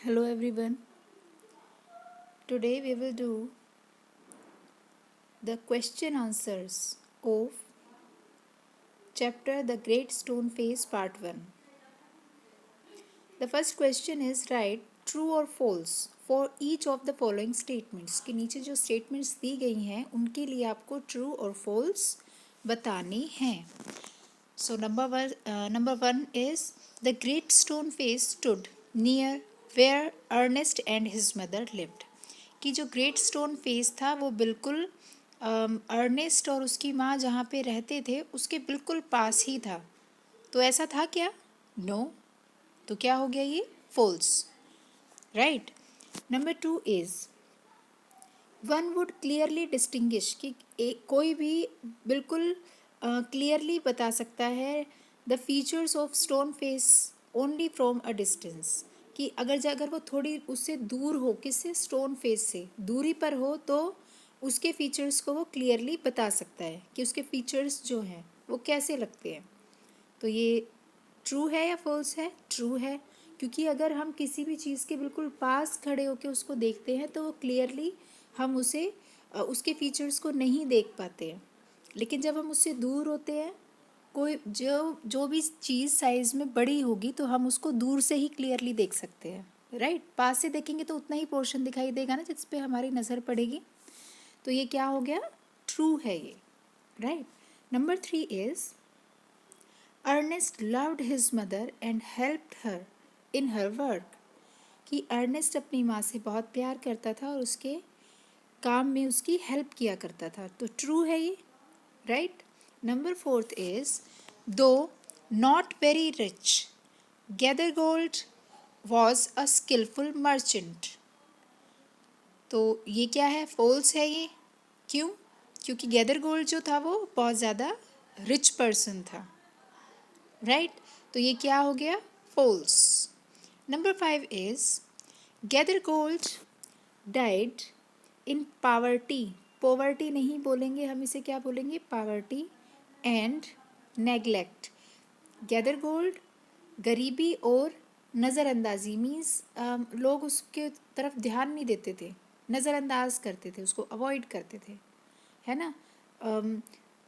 Hello everyone. Today we will do the question answers of chapter The Great Stone Face Part 1. The first question is write true or false for each of the following statements. के नीचे जो statements दी गई हैं उनके लिए आपको true और false बताने हैं. So number one is the great stone face stood near where Ernest and his mother lived. कि जो ग्रेट स्टोन फेस था वो बिल्कुल अर्नेस्ट और उसकी माँ जहाँ पे रहते थे उसके बिल्कुल पास ही था. तो ऐसा था क्या? नो. तो क्या हो गया ये? False. Right. Number 2 is one would clearly distinguish कि कोई भी बिल्कुल क्लियरली बता सकता है the features of stone face only from a distance. कि अगर वो थोड़ी उससे दूर हो, किससे? स्टोन फेस से दूरी पर हो, तो उसके फीचर्स को वो क्लियरली बता सकता है कि उसके फीचर्स जो हैं वो कैसे लगते हैं. तो ये ट्रू है या फॉल्स है? ट्रू है, क्योंकि अगर हम किसी भी चीज़ के बिल्कुल पास खड़े होकर उसको देखते हैं तो वो क्लियरली हम उसे उसके फीचर्स को नहीं देख पाते हैं. लेकिन जब हम उससे दूर होते हैं, कोई जो भी चीज़ साइज़ में बड़ी होगी तो हम उसको दूर से ही क्लियरली देख सकते हैं. राइट. पास से देखेंगे तो उतना ही पोर्शन दिखाई देगा ना जिस पे हमारी नज़र पड़ेगी. तो ये क्या हो गया? ट्रू है ये. Right. Number 3 is Ernest loved his mother and helped her in her work. कि अर्नेस्ट अपनी माँ से बहुत प्यार करता था और उसके काम में उसकी हेल्प किया करता था. तो ट्रू है ये. राइट. नंबर 4 इज दो not very rich Gathergold was a skillful merchant. तो ये क्या है? फॉल्स है ये. क्यों? क्योंकि गैदरगोल्ड जो था वो बहुत ज़्यादा रिच पर्सन था. राइट. तो ये क्या हो गया? False. Number 5 is Gathergold died in poverty. Poverty नहीं बोलेंगे हम, इसे क्या बोलेंगे? Poverty and neglect. गैदरगोल्ड गरीबी और नज़रअंदाजी मीन्स लोग उसके तरफ ध्यान नहीं देते थे, नज़रअंदाज करते थे, उसको अवॉइड करते थे, है ना.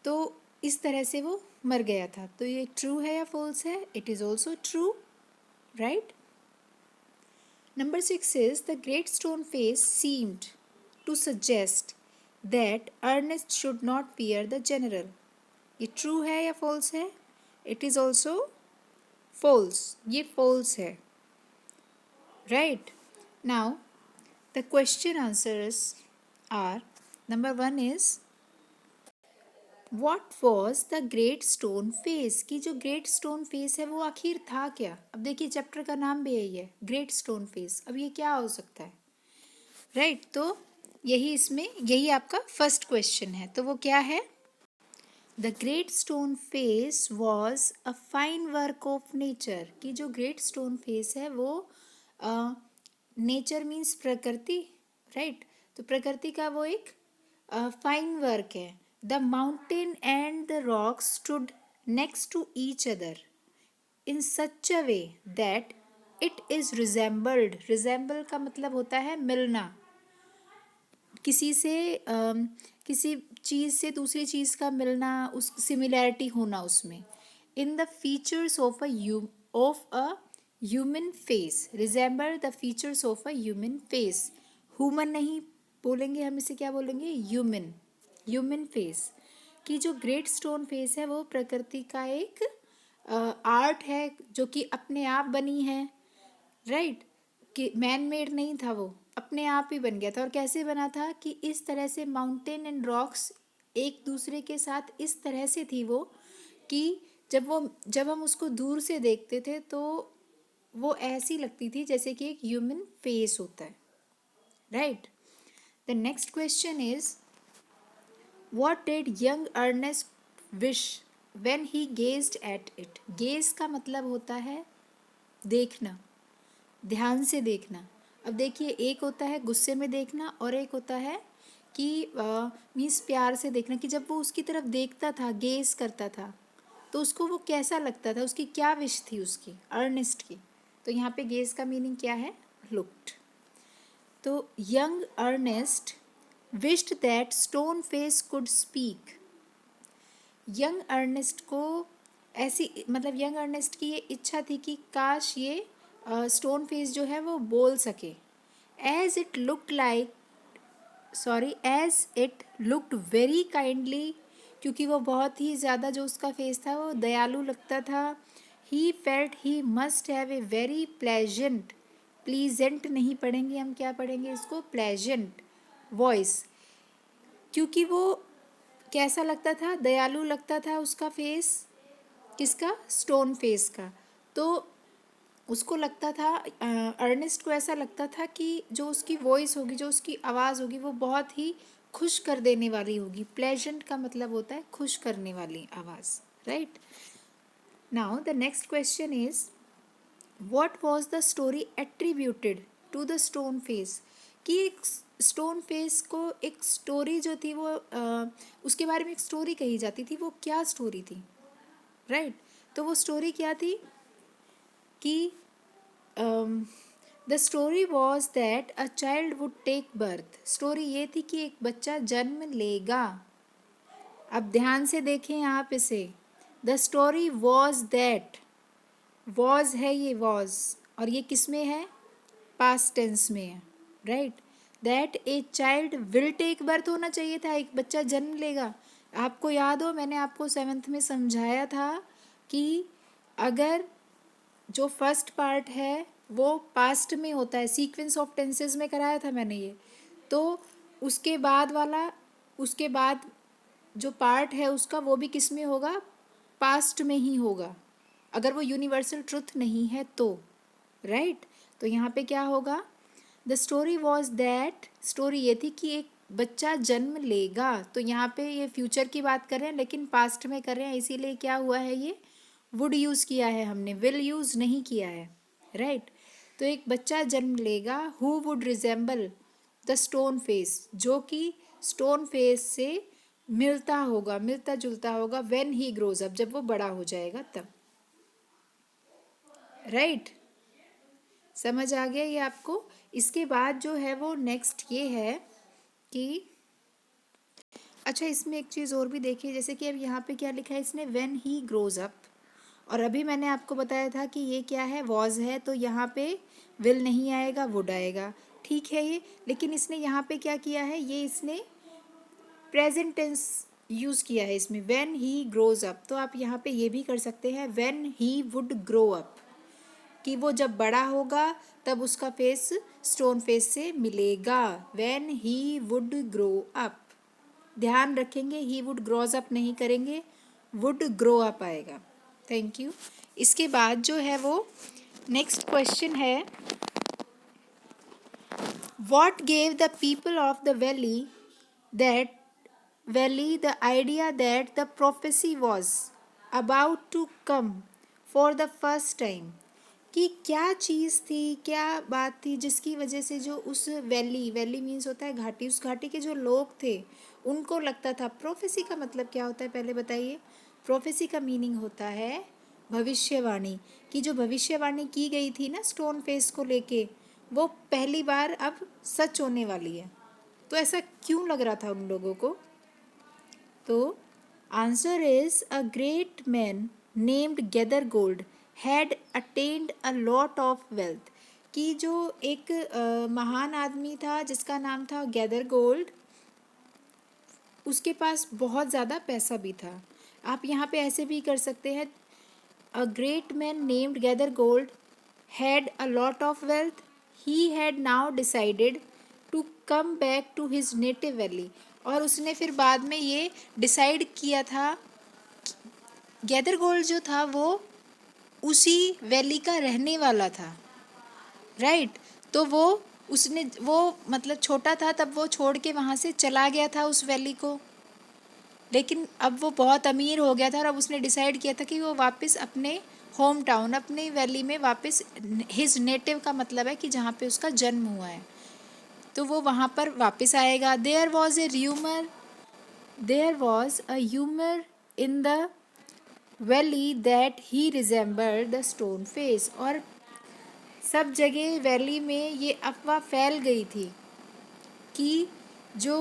तो इस तरह से वो मर गया था. तो ये ट्रू है या फॉल्स है? It is also true. Right. Number 6 is the great stone face seemed to suggest that Ernest should not fear the general. ये ट्रू है या फॉल्स है? It is also false. ये फॉल्स है. Right. Now the question answers are number 1 is what was the great stone face. की जो great stone face है वो आखिर था क्या? अब देखिए चैप्टर का नाम भी यही है, ग्रेट स्टोन फेस. अब ये क्या हो सकता है? राइट. तो यही आपका फर्स्ट क्वेश्चन है. तो वो क्या है? The great stone face was a fine work of nature. की जो ग्रेट स्टोन फेस है वो नेचर मीन्स प्रकृति. राइट. तो प्रकृति का वो एक फाइन वर्क है. The mountain and the rock stood next to each other in such a way that it is resembled. Resemble का मतलब होता है मिलना, किसी से किसी चीज़ से दूसरी चीज़ का मिलना, उस सिमिलैरिटी होना उसमें. In the features of a human face. Resemble the features of a human face. Human नहीं बोलेंगे हम, इसे क्या बोलेंगे? ह्यूमन. Human face. कि जो ग्रेट स्टोन फेस है वो प्रकृति का एक आर्ट है जो कि अपने आप बनी है. राइट. कि मैन मेड नहीं था, वो अपने आप ही बन गया था. और कैसे बना था? कि इस तरह से माउंटेन एंड रॉक्स एक दूसरे के साथ इस तरह से थी वो, कि जब हम उसको दूर से देखते थे तो वो ऐसी लगती थी जैसे कि एक ह्यूमन फेस होता है. Right. The next question is what did young Ernest wish when he gazed at it. Gaze का मतलब होता है देखना, ध्यान से देखना. अब देखिए एक होता है गुस्से में देखना और एक होता है कि मीन्स प्यार से देखना. कि जब वो उसकी तरफ देखता था, गेज करता था, तो उसको वो कैसा लगता था, उसकी क्या विश थी उसकी, अर्नेस्ट की. तो यहाँ पे गेज का मीनिंग क्या है? looked. तो young Ernest wished that Stoneface could speak. Young Ernest को ऐसी मतलब यंग अर्नेस्ट की ये इच्छा थी कि काश ये स्टोन फेस जो है वो बोल सके. As it looked very kindly, क्योंकि वो बहुत ही ज़्यादा जो उसका फेस था वो दयालु लगता था. He felt he must have a very pleasant नहीं पढ़ेंगे हम, क्या पढ़ेंगे इसको, प्लेजेंट वॉइस. क्योंकि वो कैसा लगता था, दयालु लगता था उसका फेस, किसका, स्टोन फेस का. तो उसको लगता था, अर्नेस्ट को ऐसा लगता था कि जो उसकी वॉइस होगी, जो उसकी आवाज़ होगी वो बहुत ही खुश कर देने वाली होगी. प्लेजेंट का मतलब होता है खुश करने वाली आवाज़, right. Now the next question is what was the story attributed to the stone face. कि एक स्टोन फेस को एक स्टोरी जो थी वो उसके बारे में एक स्टोरी कही जाती थी. वो क्या स्टोरी थी, राइट. तो वो स्टोरी क्या थी कि the story was that a child would take birth. Story ये थी कि एक बच्चा जन्म लेगा. अब ध्यान से देखें आप इसे. The story was that, was है ये वॉज, और ये किस में है, पास्ट टेंस में है, right. That a child will take birth होना चाहिए था, एक बच्चा जन्म लेगा. आपको याद हो मैंने आपको 7th में समझाया था कि अगर जो फर्स्ट पार्ट है वो पास्ट में होता है, सीक्वेंस ऑफ टेंसेस में कराया था मैंने ये. तो उसके बाद जो पार्ट है उसका वो भी किस में होगा, पास्ट में ही होगा, अगर वो यूनिवर्सल ट्रुथ नहीं है तो, राइट. तो यहाँ पे क्या होगा, the story was that, story ये थी कि एक बच्चा जन्म लेगा. तो यहाँ पे ये फ्यूचर की बात कर रहे हैं लेकिन पास्ट में कर रहे हैं, इसीलिए क्या हुआ है, ये वुड यूज़ किया है हमने, विल यूज़ नहीं किया है, राइट. तो एक बच्चा जन्म लेगा who would resemble the stone face, जो कि स्टोन फेस से मिलता जुलता होगा, व्हेन ही ग्रोज अप, जब वो बड़ा हो जाएगा तब, राइट. समझ आ गया ये आपको. इसके बाद जो है वो नेक्स्ट ये है कि अच्छा इसमें एक चीज़ और भी देखिए, जैसे कि अब यहाँ पे क्या लिखा है इसने, व्हेन ही ग्रोज अप. और अभी मैंने आपको बताया था कि ये क्या है, वॉज है, तो यहाँ पे विल नहीं आएगा, वुड आएगा, ठीक है ये. लेकिन इसने यहाँ पे क्या किया है, ये इसने प्रेजेंट टेंस यूज़ किया है इसमें, व्हेन ही ग्रोज अप. तो आप यहाँ पे ये भी कर सकते हैं, when he would grow up, कि वो जब बड़ा होगा तब उसका फेस स्टोन फेस से मिलेगा, when he would grow up. ध्यान रखेंगे, ही वुड ग्रोज अप नहीं करेंगे, वुड ग्रो अप आएगा. Thank you. इसके बाद जो है वो नेक्स्ट क्वेश्चन है, what gave the people of the valley the idea that the prophecy was about to come for the first time. कि क्या चीज़ थी, क्या बात थी जिसकी वजह से जो उस वैली मीन्स होता है घाटी, उस घाटी के जो लोग थे उनको लगता था. प्रोफेसी का मतलब क्या होता है पहले बताइए. प्रोफेसी का मीनिंग होता है भविष्यवाणी, कि जो भविष्यवाणी की गई थी ना स्टोन फेस को लेके, वो पहली बार अब सच होने वाली है. तो ऐसा क्यों लग रहा था उन लोगों को. तो answer is a great man named Gather Gold had attend a lot of wealth. कि जो एक महान आदमी था जिसका नाम था गैदर गोल्ड, उसके पास बहुत ज़्यादा पैसा भी था. आप यहाँ पे ऐसे भी कर सकते हैं, a great man named Gather Gold had a lot of wealth, he had now decided to come back to his native valley. और उसने फिर बाद में ये डिसाइड किया था, गैदर गोल्ड जो था वो उसी वैली का रहने वाला था, राइट. तो वो मतलब छोटा था तब वो छोड़ के वहाँ से चला गया था उस वैली को, लेकिन अब वो बहुत अमीर हो गया था और अब उसने डिसाइड किया था कि वो वापस अपने होम टाउन, अपने वैली में वापस, हिज नेटिव का मतलब है कि जहाँ पे उसका जन्म हुआ है, तो वो वहाँ पर वापस आएगा. There was a humour in the valley that he resembled the stone face. और सब जगह वैली में ये अफवाह फैल गई थी कि जो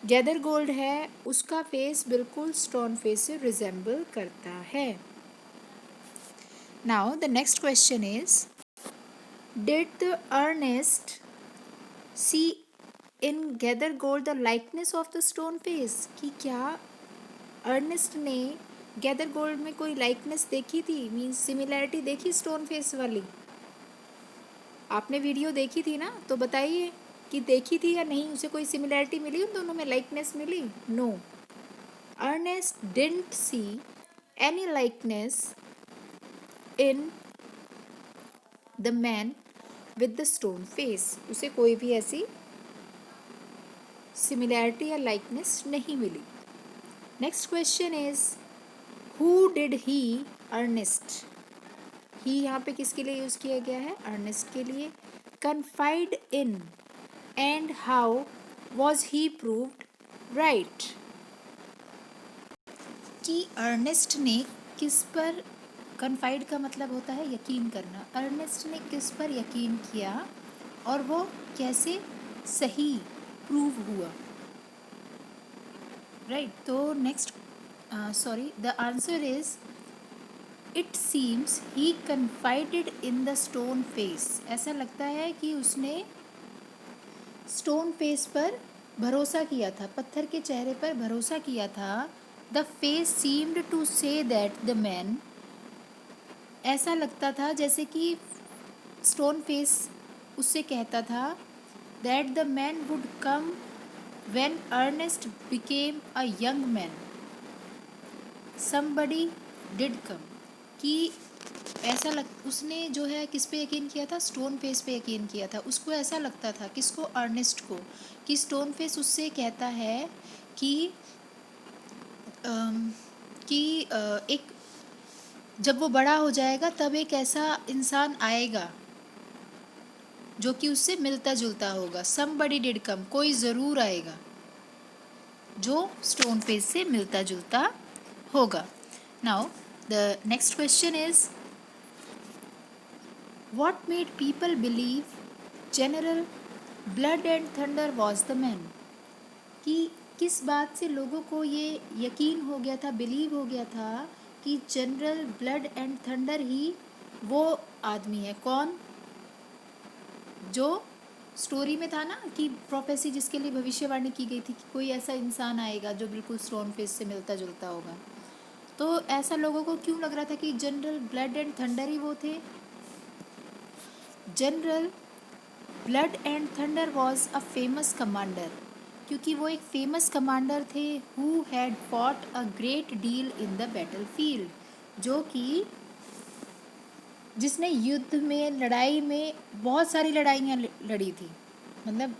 गैदर गोल्ड है उसका फेस बिल्कुल स्टोन फेस से रिजेंबल करता है। Now the next question is, did the Ernest see in Gathergold the likeness of the stone face? कि क्या अर्नेस्ट ने गैदर गोल्ड में कोई लाइकनेस देखी थी, मीन्स सिमिलैरिटी देखी स्टोन फेस वाली? आपने वीडियो देखी थी ना, तो बताइए कि देखी थी या नहीं, उसे कोई सिमिलैरिटी मिली, उन दोनों में लाइकनेस मिली? No, Ernest didn't see any likeness in the man with the stone face. उसे कोई भी ऐसी सिमिलैरिटी या लाइकनेस नहीं मिली। Next question is, who did he, Ernest, ही यहाँ पे किसके लिए यूज़ किया गया है? अर्नेस्ट के लिए। Confide in and how was he proved right? कि अर्नेस्ट ने किस पर, कन्फाइड का मतलब होता है यकीन करना, अर्नेस्ट ने किस पर यकीन किया और वो कैसे सही प्रूव हुआ? राइट, तो next the answer is, it seems he कन्फाइडेड in the stone face. ऐसा लगता है कि उसने स्टोन फेस पर भरोसा किया था, पत्थर के चेहरे पर भरोसा किया था। The face seemed to say that the man, ऐसा लगता था जैसे कि स्टोन फेस उससे कहता था that the man would come when Ernest became a young man, somebody did come. कि ऐसा उसने जो है किस पे यकीन किया था? स्टोन फेस पे यकीन किया था। उसको ऐसा लगता था, किसको? अर्नेस्ट को, कि स्टोन फेस उससे कहता है कि एक, जब वो बड़ा हो जाएगा तब एक ऐसा इंसान आएगा जो कि उससे मिलता जुलता होगा। समबडी डिड कम, कोई ज़रूर आएगा जो स्टोन फेस से मिलता जुलता होगा। Now the next question is, What made people believe General Blood and Thunder was the man? कि किस बात से लोगों को ये यकीन हो गया था, बिलीव हो गया था कि जनरल ब्लड एंड थंडर ही वो आदमी है? कौन? जो स्टोरी में था ना कि प्रोफेसी, जिसके लिए भविष्यवाणी की गई थी कि कोई ऐसा इंसान आएगा जो बिल्कुल स्टोन फेस से मिलता जुलता होगा। तो ऐसा लोगों को क्यों लग रहा था कि जनरल ब्लड एंड थंडर ही वो थे? General blood and thunder was a famous commander, क्योंकि वो एक फेमस कमांडर थे who had fought a great deal in the battle field, जो कि जिसने युद्ध में, लड़ाई में बहुत सारी लड़ाइयाँ लड़ी थी। मतलब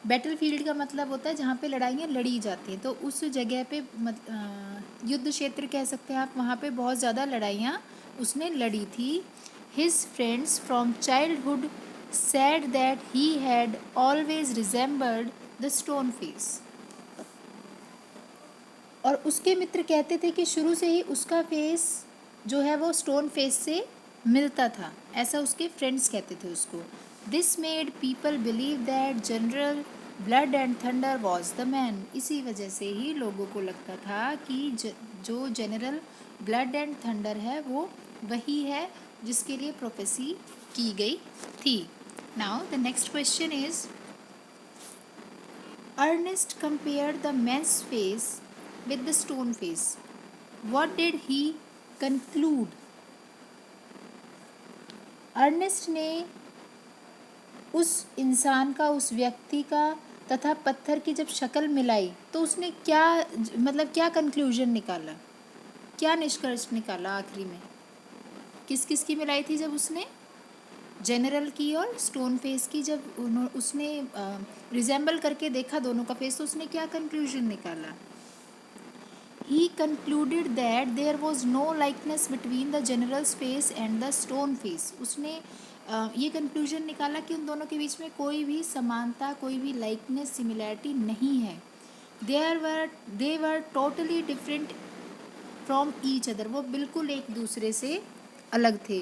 बैटल फील्ड का मतलब होता है जहाँ पे लड़ाइयाँ लड़ी जाती हैं, तो उस जगह पे युद्ध क्षेत्र कह सकते हैं आप, वहाँ पे बहुत ज़्यादा लड़ाइयाँ उसने लड़ी थी। His friends from childhood said that he had always resembled the stone face, और उसके मित्र कहते थे कि शुरू से ही उसका फेस जो है वो स्टोन फेस से मिलता था, ऐसा उसके फ्रेंड्स कहते थे उसको। This made people believe that general blood and thunder was the man. इसी वजह से ही लोगों को लगता था कि जो जनरल ब्लड एंड थंडर है वो वही है जिसके लिए प्रोफेसी की गई थी। Now the next question is, Ernest compared the man's face with the stone face. What did he conclude? अर्नेस्ट ने उस इंसान का, उस व्यक्ति का तथा पत्थर की जब शक्ल मिलाई तो उसने क्या, मतलब क्या कंक्लूजन निकाला, क्या निष्कर्ष निकाला आखिरी में? किस किस की मिलाई थी जब उसने? जनरल की और स्टोन फेस की। जब उसने रिजेंबल करके देखा दोनों का फेस, तो उसने क्या कंक्लूजन निकाला? He concluded that there was no likeness between the general's face and the stone face. उसने ये कंक्लूजन निकाला कि उन दोनों के बीच में कोई भी समानता, कोई भी लाइकनेस, सिमिलैरिटी नहीं है। They were totally different from each other. वो बिल्कुल एक दूसरे से अलग थे।